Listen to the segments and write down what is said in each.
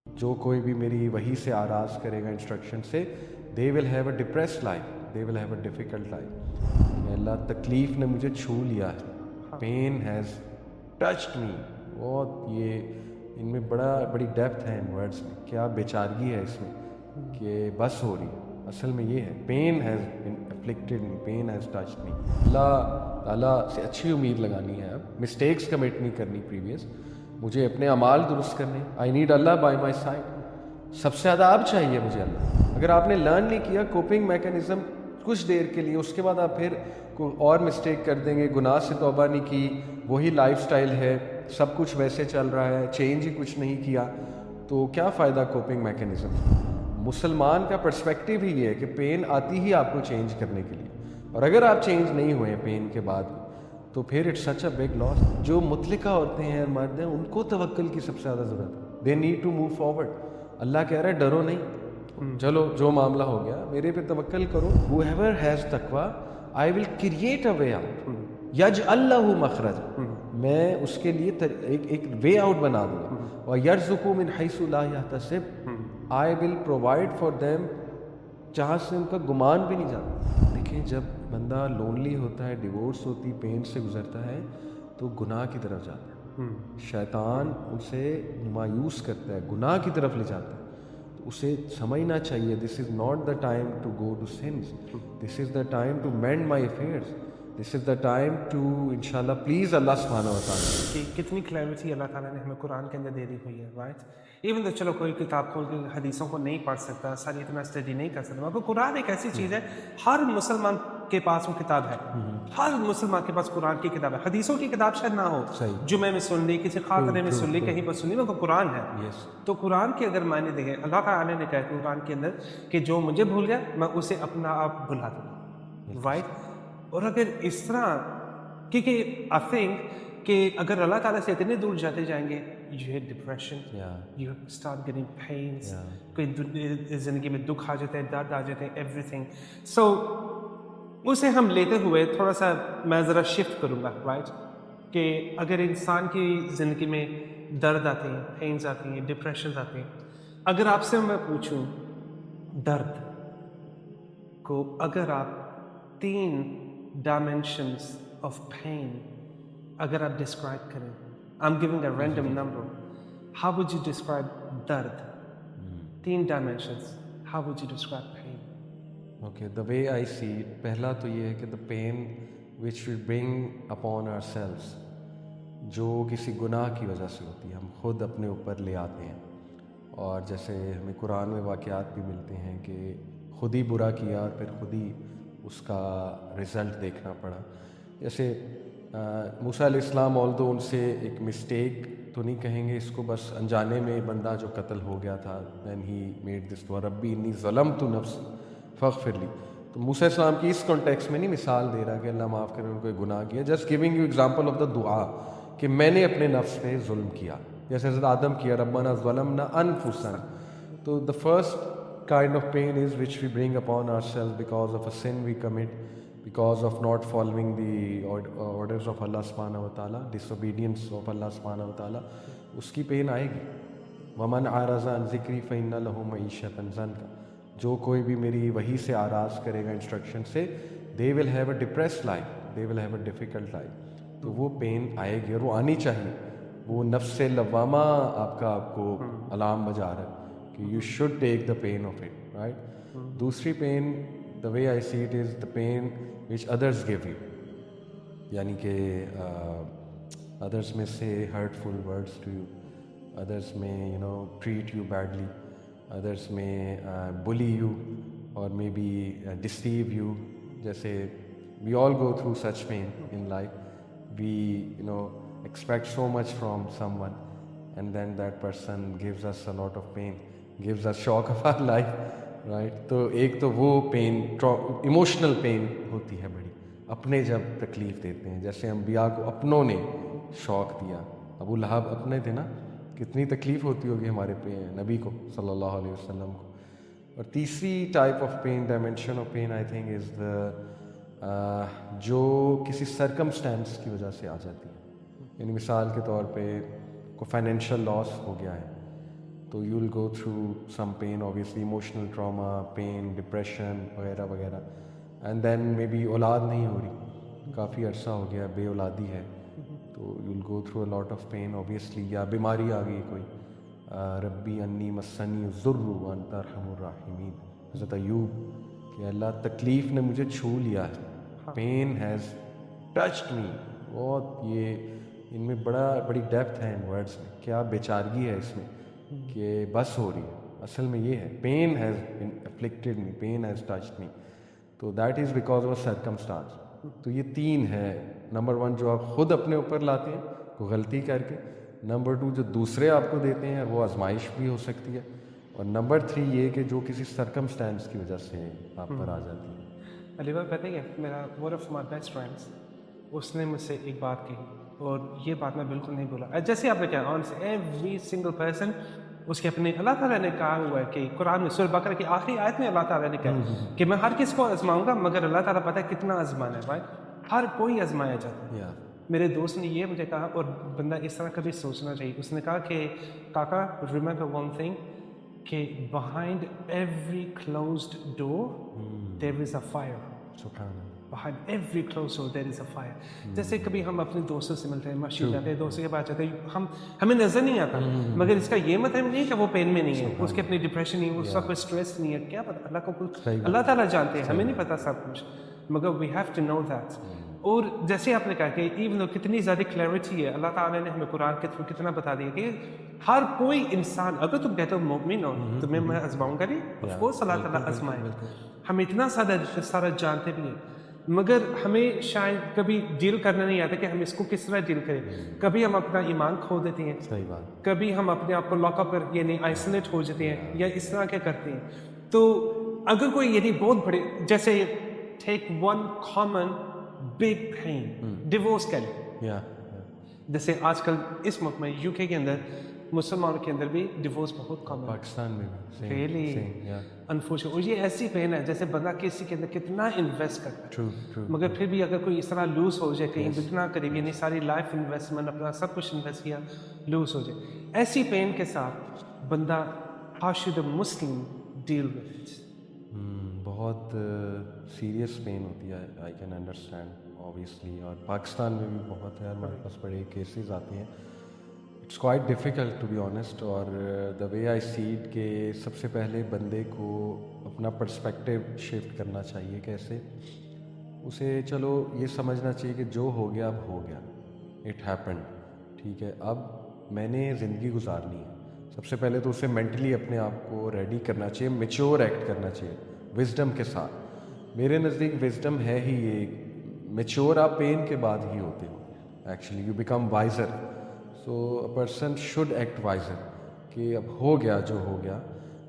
جو کوئی بھی میری وہی سے آراز کرے گا انسٹرکشن سے، they will have a depressed life, they will have a difficult life. اللہ تکلیف نے مجھے چھو لیا ہے، پین ہیز ٹچڈ می. بہت یہ ان میں بڑی ڈیپتھ ہے ان ورڈس میں، کیا بیچارگی ہے اس میں کہ بس ہو رہی ہے. اصل میں یہ ہے، pain has afflicted me, pain has touched me. اللہ تعالیٰ سے اچھی امید لگانی ہے، اب مسٹیکس کمٹ نہیں کرنی پریویس، مجھے اپنے اعمال درست کرنے. I need Allah by my side. سب سے زیادہ اب چاہیے مجھے اللہ. اگر آپ نے لرن نہیں کیا کوپنگ میکینزم کچھ دیر کے لیے، اس کے بعد آپ پھر کوئی اور مسٹیک کر دیں گے، گناہ سے توبہ نہیں کی، وہی لائف سٹائل ہے، سب کچھ ویسے چل رہا ہے، چینج ہی کچھ نہیں کیا، تو کیا فائدہ کوپنگ میکینزم. مسلمان کا پرسپیکٹیو ہی یہ ہے کہ پین آتی ہی آپ کو چینج کرنے کے لیے، اور اگر آپ چینج نہیں ہوئے پین کے بعد تو پھر اٹس سچ اے بگ لاس. جو مطلقہ عورتیں ہیں، مرد ہیں، ان کو توکل کی سب سے زیادہ ضرورت ہے. They need to move forward. اللہ کہہ رہا ہے ڈرو نہیں، چلو جو معاملہ ہو گیا میرے پہ توکل کرو. whoever has taqwa I will create a way out. یجعل لہ مخرج، میں اس کے لیے ایک وے آؤٹ بنا دوں گا. وَيَرْزُقُ مِنْ حَيْثُ لَا يَحْتَسِبُ، I will provide for them جہاں سے ان کا گمان بھی نہیں جاتا. دیکھیں جب بندہ لونلی ہوتا ہے، ڈیورس ہوتی، پین سے گزرتا ہے، تو گناہ کی طرف جاتا ہے. شیطان اسے مایوس کرتا ہے، گناہ کی طرف لے جاتا ہے. تو اسے سمجھنا چاہیے this is not the time to go to sins, this is the time to mend my affairs, this is the time to انشاءاللہ پلیز اللہ سبحانہ و تعالیٰ. کہ کتنی کلیئرٹی اللہ تعالیٰ نے ہمیں قرآن کے اندر دے دی ہوئی ہے، رائٹ. ایون تو چلو کوئی کتاب کھول کے حدیثوں کو نہیں پڑھ سکتا، ساری اتنا اسٹڈی نہیں کر سکتا، مگر قرآن ایک ایسی چیز ہے ہر مسلمان کے پاس وہ کتاب ہے. ہر مسلمان کے پاس قرآن کی کتاب ہے. حدیثوں کی کتاب شاید نہ ہو، جمعے میں سن لی، کسی خاطرے میں سن لی، کہیں پر سن لی، مگر قرآن ہے. تو قرآن کے اگر معنی دیکھیں، اللہ تعالیٰ نے کہا ہے قرآن کے اندر کہ جو مجھے بھول گیا میں اسے اپنا آپ بھلا دوں گا، رائٹ. اور اگر اس طرح، کیونکہ آئی تھنک کہ اگر اللہ تعالیٰ سے اتنے دور جاتے جائیں گے، you hate depression, you start getting pains, کوئی زندگی میں دکھ آ جاتے ہیں، درد آ جاتے ہیں، ایوری تھنگ. سو اسے ہم لیتے ہوئے تھوڑا سا میں ذرا شفٹ کروں گا، رائٹ. کہ اگر انسان کی زندگی میں درد آتے ہیں، پینس آتی ہیں، ڈپریشنز آتے ہیں، اگر آپ سے میں پوچھوں درد کو اگر آپ 3 ڈائمینشنز آف پین اگر آپ ڈسکرائب کریں، I'm giving a random number, how would you describe درد؟ 3 dimensions, how would you describe pain? Okay, the way I see it، پہلا تو یہ ہے کہ the pain which we bring upon ourselves، جو کسی گناہ کی وجہ سے ہوتی ہے، ہم خود اپنے اوپر لے آتے ہیں. اور جیسے ہمیں قرآن میں واقعات بھی ملتے ہیں کہ خود ہی برا کیا اور پھر خود ہی اس کا رزلٹ دیکھنا پڑا. جیسے موسیٰ علیہ السلام although ان سے ایک مسٹیک تو نہیں کہیں گے اس کو، بس انجانے میں بندہ جو قتل ہو گیا تھا، when he made this وَرَبِّ إِنِّي ظَلَمْتُ نَفْسِي فَاغْفِرْ لِي. تو موسیٰ علیہ السلام کی اس کانٹیکس میں نہیں مثال دے رہا کہ اللہ معاف کرے ان کو گناہ کیا، just giving you example of the دعا کہ میں نے اپنے نفس پہ ظلم کیا، جیسے حضرت آدم کیا ربنا ظلمنا انفسنا. تو the first kind of pain is which we bring upon ourselves because of a sin we commit, because of not following the orders of Allah subhanahu wa ta'ala, disobedience of Allah subhanahu wa ta'ala. اس کی pain آئے گی. وَمَنْ عَارَضَ عَنْ ذِكْرِي فَإِنَّ لَهُ مَعِيشَةً ضَنْكَ. جو کوئی بھی میری وہی سے آراز کرے گا انسٹرکشن سے، they will have a depressed life, they will have a difficult life. تو وہ پین آئے گی اور وہ آنی چاہیے. وہ نفس لوامہ آپ کو الارم بجا رہا ہے کہ you should take the pain of it, right. دوسری pain the way I see it is the pain which others give you، یعنی کہ others may say hurtful words to you، others may treat you badly، others may bully you or maybe deceive you. جیسے we all go through such pain in life. We expect so much from someone and then that person gives us a lot of pain, gives us shock of our life, right. تو ایک تو وہ pain emotional pain ہوتی ہے بڑی، اپنے جب تکلیف دیتے ہیں، جیسے انبیاء کو اپنوں نے شوق دیا. ابو لہب اپنے تھے نا، کتنی تکلیف ہوتی ہوگی ہمارے نبی کو صلی اللہ علیہ وسلم کو. اور تیسری type of pain, dimension of pain I think is جو کسی سرکمسٹینس کی وجہ سے آ جاتی ہے. یعنی مثال کے طور پہ کوئی فائنینشیل لاس ہو گیا ہے تو you will go through some pain obviously, emotional trauma, pain, depression وغیرہ وغیرہ. اینڈ دین مے بی اولاد نہیں ہو رہی، کافی عرصہ ہو گیا بے اولادی ہے، تو you will go through a lot of pain obviously. یا بیماری آ گئی کوئی، ربی انی مسنی الضر وانت ارحم الراحمین، حضرت ایوب کہ اللہ تکلیف نے مجھے چھو لیا ہے، پین ہیز ٹچڈ می. بہت یہ ان میں بڑی ڈیپتھ ہے ان ورڈس میں، کیا بیچارگی ہے اس میں کہ بس ہو رہی ہے. اصل میں یہ ہے pain has afflicted me, pain has touched me. تو that is because of circumstance. تو یہ تین ہے. نمبر 1 جو آپ خود اپنے اوپر لاتے ہیں کوئی غلطی کر کے. نمبر 2 جو دوسرے آپ کو دیتے ہیں وہ آزمائش بھی ہو سکتی ہے. اور نمبر 3 یہ کہ جو کسی سرکمسٹانس کی وجہ سے آپ پر آ جاتی ہے. علی بھائی پتہ ہے میرا one of my best friends, اس نے مجھ سے ایک بات کہی اور یہ بات میں بالکل نہیں بولا. جیسے آپ نے کہا آن سے ایوری سنگل پرسن اس کے اپنے، اللہ تعالیٰ نے کہا ہوا ہے کہ قرآن میں سورہ بقرہ کی آخری آیت میں اللہ تعالیٰ نے کہا کہ میں ہر کس کو آزماؤں گا، مگر اللہ تعالیٰ پتہ ہے کتنا آزمانا ہے بھائی، ہر کوئی آزمایا جاتا ہے. میرے دوست نے یہ مجھے کہا، اور بندہ اس طرح کبھی سوچنا چاہیے. اس نے کہا کہ کاکا ریممبر ون تھنگ کہ behind every closed door there is a fire. سبحان اللہ. behind every closed door there is a fire. جیسے کبھی ہم اپنے دوستوں سے ملتے ہیں، مسجد جاتے ہیں، دوستوں کے پاس جاتے ہیں، ہمیں نظر نہیں آتا، مگر اس کا یہ مطلب نہیں کہ وہ پین میں نہیں ہے، اس کے اپنی ڈپریشن نہیں ہے، اس کا کوئی اسٹریس نہیں ہے. کیا پتا، اللہ کو اللہ تعالیٰ جانتے ہیں، ہمیں نہیں پتا سب کچھ، مگر we have to know that. اور جیسے آپ نے کہا کہ ایون دو کتنی زیادہ کلیئرٹی ہے، اللہ تعالیٰ نے ہمیں قرآن کے تھرو کتنا بتا دیا کہ ہر کوئی انسان، اگر تم کہتے ہو مومن ہو تمہیں میں آزماؤں گا نہیں، آف کورس اللہ تعالیٰ آزمائے. ہم اتنا سارا جانتے بھی ہیں، مگر ہمیں شاید کبھی ڈیل کرنا نہیں آتا کہ ہم اس کو کس طرح ڈیل کریں. کبھی ہم اپنا ایمان کھو دیتے ہیں، صحیح بات. کبھی ہم اپنے آپ کو لاک اپ کر یعنی آئسولیٹ ہو جاتے ہیں، یا اس طرح کیا کرتے ہیں. تو اگر کوئی یعنی بہت بڑے، جیسے take one common big pain, divorce کا لیں. جیسے آج کل اس ملک میں یو کے اندر مسلمانوں کے اندر بھی ڈیورس بہت کم ہے، پاکستان میں بھی ریئلی انفارچونیٹ. اور یہ ایسی پین ہے جیسے بندہ کسی کے اندر کتنا انویسٹ کرتا ہے، مگر پھر بھی اگر کوئی اس طرح لوز ہو جائے، کہیں اتنا قریب یعنی ساری لائف انویسٹمنٹ اپنا سب کچھ انویسٹ کیا لوز ہو جائے، ایسی پین کے ساتھ بندہ how should a Muslim deal with it؟ بہت سیریس پین ہوتی ہے. I can understand obviously. اور پاکستان میں بھی بہت ہے، ہمارے پاس بڑے کیسز آتے ہیں. It's quite difficult to be honest. اور the way I see it کہ سب سے پہلے بندے کو اپنا پرسپیکٹیو شفٹ کرنا چاہیے. کیسے؟ اسے چلو یہ سمجھنا چاہیے کہ جو ہو گیا اب ہو گیا، اٹ ہیپنڈ، ٹھیک ہے، اب میں نے زندگی گزارنی ہے. سب سے پہلے تو اسے مینٹلی اپنے آپ کو ریڈی کرنا چاہیے، میچور ایکٹ کرنا چاہیے وزڈم کے ساتھ. میرے نزدیک وزڈم ہے ہی یہ، میچور آپ پین کے بعد ہی ہوتے ہو actually, you become wiser. So a person should act wiser کہ اب ہو گیا جو ہو گیا،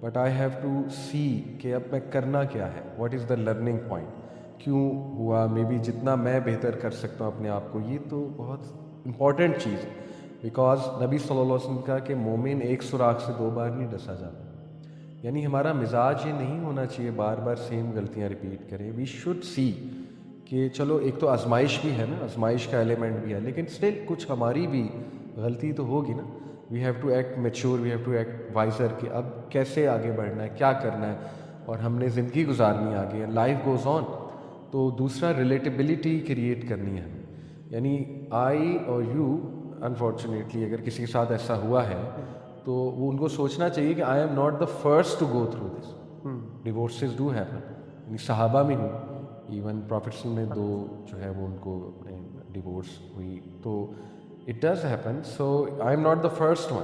but I have to see کہ اب میں کرنا کیا ہے، what is the learning point, کیوں ہوا، مے بی جتنا میں بہتر کر سکتا ہوں اپنے آپ کو. یہ تو بہت امپورٹنٹ چیز، بیکاز نبی صلی اللہ علیہ وسلم کا کہ مومن ایک سوراخ سے 2 بار نہیں ڈسا جاتا. یعنی ہمارا مزاج یہ نہیں ہونا چاہیے بار بار سیم غلطیاں ریپیٹ کریں. وی شوڈ سی کہ چلو ایک تو آزمائش بھی ہے نا، آزمائش کا ایلیمنٹ بھی ہے، لیکن اسٹل کچھ ہماری بھی غلطی تو ہوگی نا. We have to act mature, we have to act wiser کہ اب کیسے آگے بڑھنا ہے، کیا کرنا ہے، اور ہم نے زندگی گزارنی ہے آگے، لائف گوز آن. تو دوسرا ریلیٹیبلٹی کریٹ کرنی ہے. یعنی آئی اور یو انفارچونیٹلی اگر کسی کے ساتھ ایسا ہوا ہے تو وہ ان کو سوچنا چاہیے کہ I am not the first to go through this. Divorces do happen, یعنی صحابہ میں ہوئی، ایون پروفیٹس میں 2 جو ہے وہ ان کو ڈیورس ہوئی. تو it does happen. So I am not the first one.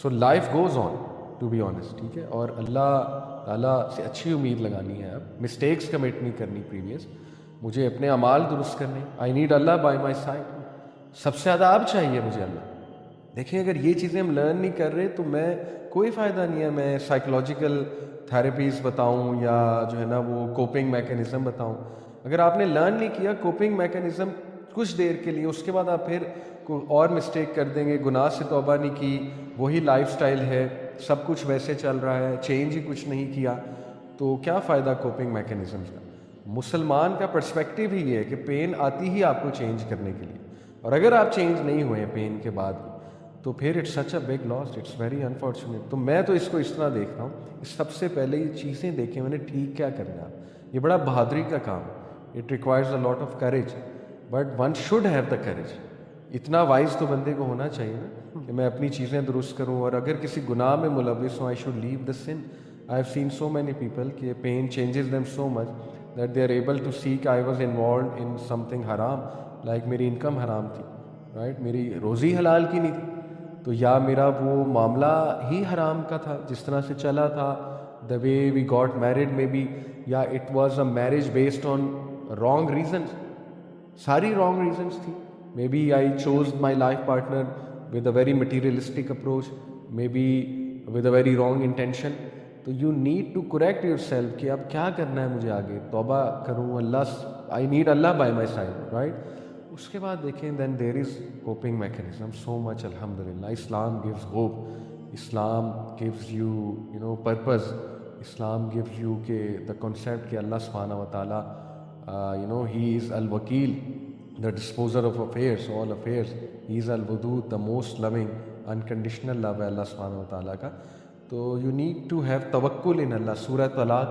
So life goes on to be honest, ٹھیک ہے. اور اللہ تعالیٰ سے اچھی امید لگانی ہے. اب مسٹیکس کمٹ نہیں کرنی پریویس، مجھے اپنے اعمال درست کرنے. I need Allah by my side. سب سے زیادہ اب چاہیے مجھے اللہ. دیکھیں اگر یہ چیزیں ہم لرن نہیں کر رہے تو میں کوئی فائدہ نہیں ہے میں سائیکولوجیکل تھیراپیز بتاؤں یا جو ہے نا وہ کوپنگ میکینزم بتاؤں. اگر آپ نے لرن نہیں کیا کوپنگ میکینزم کچھ دیر کے لیے، اس کے بعد آپ پھر کوئی اور مسٹیک کر دیں گے، گناہ سے توبہ نہیں کی، وہی لائف سٹائل ہے، سب کچھ ویسے چل رہا ہے، چینج ہی کچھ نہیں کیا، تو کیا فائدہ کوپنگ میکینزمز کا. مسلمان کا پرسپیکٹیو ہی یہ ہے کہ پین آتی ہی آپ کو چینج کرنے کے لیے، اور اگر آپ چینج نہیں ہوئے پین کے بعد تو پھر it's such a big loss, it's very unfortunate. تو میں تو اس کو اس طرح دیکھتا ہوں, سب سے پہلے یہ چیزیں دیکھیں میں نے ٹھیک کیا کرنا. یہ بڑا بہادری کا کام ہے, it requires a lot of courage, but one should have the courage. اتنا وائز تو بندے کو ہونا چاہیے نا کہ میں اپنی چیزیں درست کروں, اور اگر کسی گناہ میں ملوث ہوں I should leave the sin. I have seen so many people کہ pain changes them so much that they are able to see کہ I was involved in something حرام, لائک میری انکم حرام تھی, رائٹ, میری روزی حلال کی نہیں تھی, تو یا میرا وہ معاملہ ہی حرام کا تھا جس طرح سے چلا تھا, the way we got married maybe, یا it was a marriage based on wrong reasons, ساری رانگ ریزنس تھی. Maybe I choose my life partner with a very materialistic approach, maybe with a very wrong intention. تو you need to correct yourself کہ اب کیا کرنا ہے مجھے آگے, توبہ کروں, اللہ, I need Allah by my side, right. اس کے بعد دیکھیں دین دیر از کوپنگ میکینزم سو مچ, الحمد للہ. Islam gives hope, Islam gives you know purpose, Islam gives you کہ دا کنسیپٹ کہ اللہ سبحانہ و تعالیٰ یو نو ہی از الوکیل, the disposer of affairs, all affairs. He is al-wadud, the most loving, unconditional love ہے اللہ سبحانہ و تعالیٰ کا. تو you need to have tawakkul in Allah. سورہ طلاق,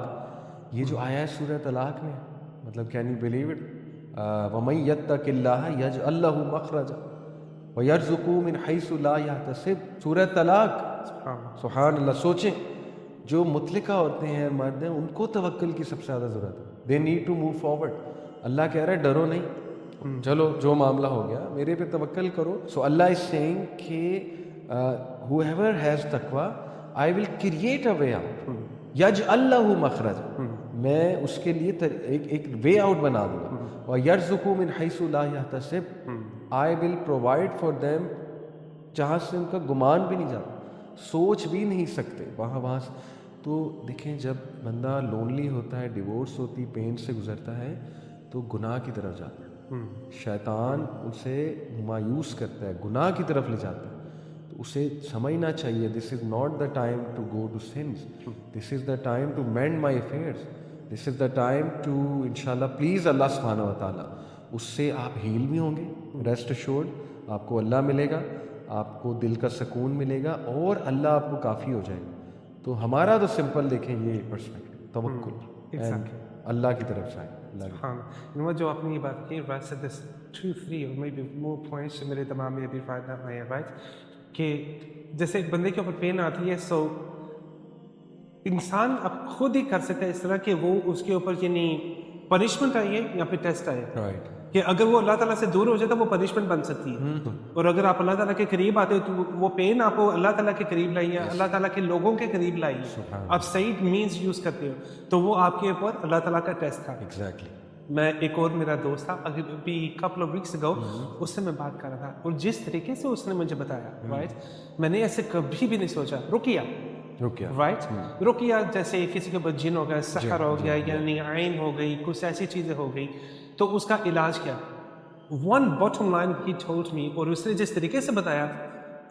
یہ جو آیا ہے سورہ طلاق میں, مطلب can you believe it, وَمَن يَتَّقِ اللَّهَ يَجْعَل لَّهُ مَخْرَجًا وَيَرْزُقْهُ مِنْ حَيْثُ لَا يَحْتَسِبُ. سورہ طلاق, سبحان اللہ. سوچیں جو مطلقہ عورتیں ہیں, مرد ہیں, ان کو توکل کی سب سے زیادہ ضرورت ہے. they need to move forward. اللہ کہہ رہا ہے ڈرو نہیں, چلو جو معاملہ ہو گیا میرے پہ توکل کرو. سو اللہ از سیئنگ کہ whoever has taqwa I will create a way out, یجعل لہ مخرج, میں اس کے لیے ایک وے آؤٹ بنا دوں گا. وَيَرْزُقُهُ مِنْ حَيْثُ لَا يَحْتَسِبُ, I will provide for them جہاں سے ان کا گمان بھی نہیں جاتا, سوچ بھی نہیں سکتے وہاں سے. تو دیکھیں جب بندہ لونلی ہوتا ہے, ڈیورس ہوتی, پین سے گزرتا ہے, تو گناہ کی طرف جاتا ہے, شیطان اسے مایوس کرتا ہے, گناہ کی طرف لے جاتا ہے. تو اسے سمجھنا چاہیے this is not the time to go to sins, this is the time to mend my affairs, this is the time to انشاءاللہ پلیز اللہ سبحانہ و تعالیٰ. اس سے آپ ہیل بھی ہوں گے, ریسٹ ایشورڈ, آپ کو اللہ ملے گا, آپ کو دل کا سکون ملے گا, اور اللہ آپ کو کافی ہو جائے گا. تو ہمارا تو سمپل دیکھیں یہ پرسپیکٹو, توکل, اللہ کی طرف سے. ہاں, جو آپ نے یہ بات کی, دس 2-3 اور maybe more points میرے دماغ میں ابھی رائٹ نہ آئے, رائٹ, کہ جیسے ایک بندے کے اوپر پین آتی ہے, سو انسان اب خود ہی کر سکتا ہے اس طرح کہ وہ اس کے اوپر یعنی پنشمنٹ آئیے یا پھر ٹیسٹ آئے, رائٹ, کہ اگر وہ اللہ تعالیٰ سے دور ہو جائے تو وہ پنشمنٹ بن سکتی ہے, اور اگر آپ اللہ تعالیٰ کے قریب آتے ہو تو وہ پین آپ کو اللہ تعالیٰ کے قریب لائیے, اللہ تعالیٰ کے لوگوں کے قریب لائیے, آپ صحیح مینز یوز کرتے ہو, تو وہ آپ کے اوپر اللہ تعالیٰ کا ٹیسٹ تھا. ایگزیکٹلی. میں ایک اور میرا دوست تھا ابھی couple of weeks ago, اس سے میں بات کر رہا تھا, اور جس طریقے سے اس نے مجھے بتایا, رائٹ, میں نے ایسے کبھی بھی نہیں سوچا. رقیہ, رائٹ, رقیہ جیسے کسی کے اوپر جن ہو گیا, سحر ہو گیا, یعنی عین ہو گئی, کچھ ایسی چیزیں ہو گئی, تو اس کا علاج کیا. One bottom line he told me, اور اس نے جس طریقے سے بتایا,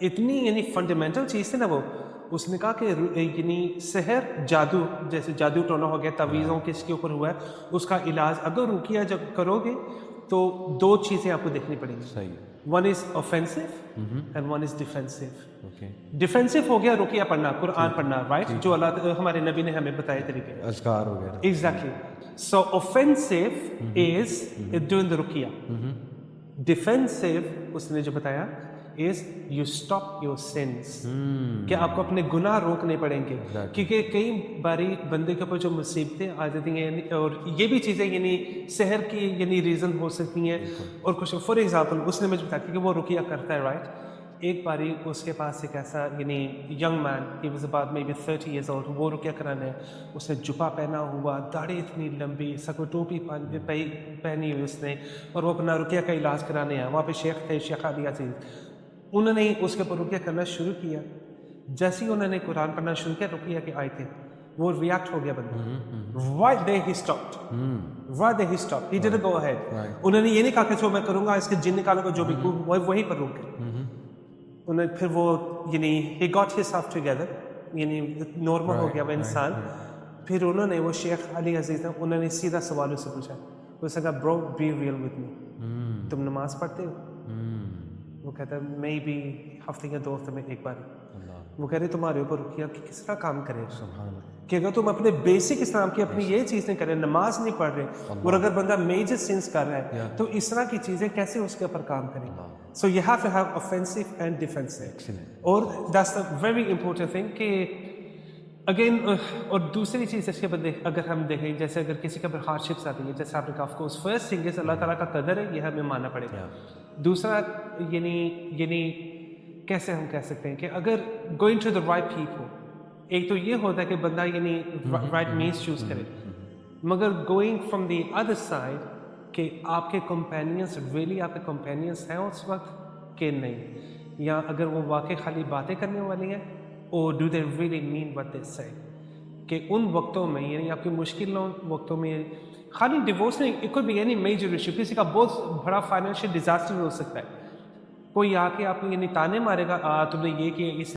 اتنی یعنی فنڈامنٹل چیز تھی نا وہ. اس نے کہا کہ یعنی سحر, جادو, جیسے جادو ٹونا ہو گیا, تعویذوں کس کے اوپر ہوا ہے, اس کا علاج اگر رقیہ جب کرو گے تو 2 چیزیں آپ کو دیکھنی پڑیں گی. صحیح. One is offensive and one is defensive. Defensive ہو گیا رقیہ پڑھنا, قرآن پڑھنا, رائٹ, جو اللہ ہمارے نبی نے ہمیں بتائے طریقے, اذکار ہو گیا. Exactly. So offensive is doing the رقیہ. ڈیفینسو اس نے جو بتایا is you stop your sins, کہ آپ کو اپنے گناہ روکنے پڑیں گے, کیونکہ کئی باری بندے کے اوپر جو مصیبتیں آ جاتی ہیں, اور یہ بھی چیزیں یعنی سحر کی یعنی ریزن ہو سکتی ہیں, اور کچھ. فار ایگزامپل اس نے مجھے بتایا کہ وہ رقیہ کرتا ہے, رائٹ. ایک باری اس کے پاس ایک ایسا یعنی young man, he was about maybe 30 years old, وہ رقیہ کرانا ہے, اس نے جبہ پہنا ہوا, داڑھی اتنی لمبی, سکو ٹوپی پہنی ہوئی اس نے, اور وہ اپنا رقیہ کا علاج کرانے ہیں. وہاں پہ شیخ تھے, شیخ علی عزیز, انہوں نے اس کے اوپر رقیہ کرنا شروع کیا. جیسے ہی انہوں نے قرآن پڑھنا شروع کیا, رقیہ کی آیتیں, وہ ریاکٹ ہو گیا بندہ. Right there he stopped. Right there he stopped. He didn't go ahead. انہوں نے یہ نہیں کہا کہ جو میں کروں گا اس کے جن نکالوں گا, جو بھی وہیں پر رک گئے. انہیں پھر وہ یعنی he got himself together, یعنی نارمل ہو گیا وہ انسان. پھر انہوں نے, وہ شیخ علی عزیز ہیں, انہوں نے سیدھا سوال اس سے پوچھا. اس نے کہا برو بی ریئل وتھ می, تم نماز پڑھتے ہو؟ وہ کہتا ہے مے بی ہفتے یا 2 ہفتے میں ایک بار. اللہ وہ کہہ رہے تمہارے اوپر رکیہ کہ کس طرح کام کرے سبحان اللہ کہ اگر تم اپنے بیسک اسلام کی اپنی یہ چیز نہیں کر رہے, نماز نہیں پڑھ رہے, اور اگر بندہ میجر سنس کر رہا ہے تو اس طرح کی چیزیں کیسے اس کے اوپر کام کریں. So you have to have offensive and defensive. اور that's a very important thing کہ اگین. اور دوسری چیز اس کے بدلے اگر ہم دیکھیں جیسے اگر کسی کے اوپر ہارڈشپس آتی ہے جیسے آپ نے کہا of course first thing is اللہ تعالیٰ کا قدر ہے, یہ ہمیں ماننا پڑے گا. دوسرا یعنی کیسے ہم کہہ سکتے ہیں کہ اگر going to the right people, ایک تو یہ ہوتا ہے کہ بندہ یعنی رائٹ مینس چوز کرے, مگر going from the other side کہ آپ کے کمپینینس ریئلی آپ کے کمپینینس ہیں اس وقت کہ نہیں, یا اگر وہ واقعی خالی باتیں کرنے والی ہیں, اور do they really mean what they سے, کہ ان وقتوں میں یعنی آپ کی مشکل وقتوں میں خالی ڈیورس نہیں, it could be any major issue, کسی کا بہت بڑا فائنینشیل ڈیزاسٹر ہو سکتا ہے, کوئی آ کے آپ کو یعنی تانے مارے گا تم نے یہ کیا, اس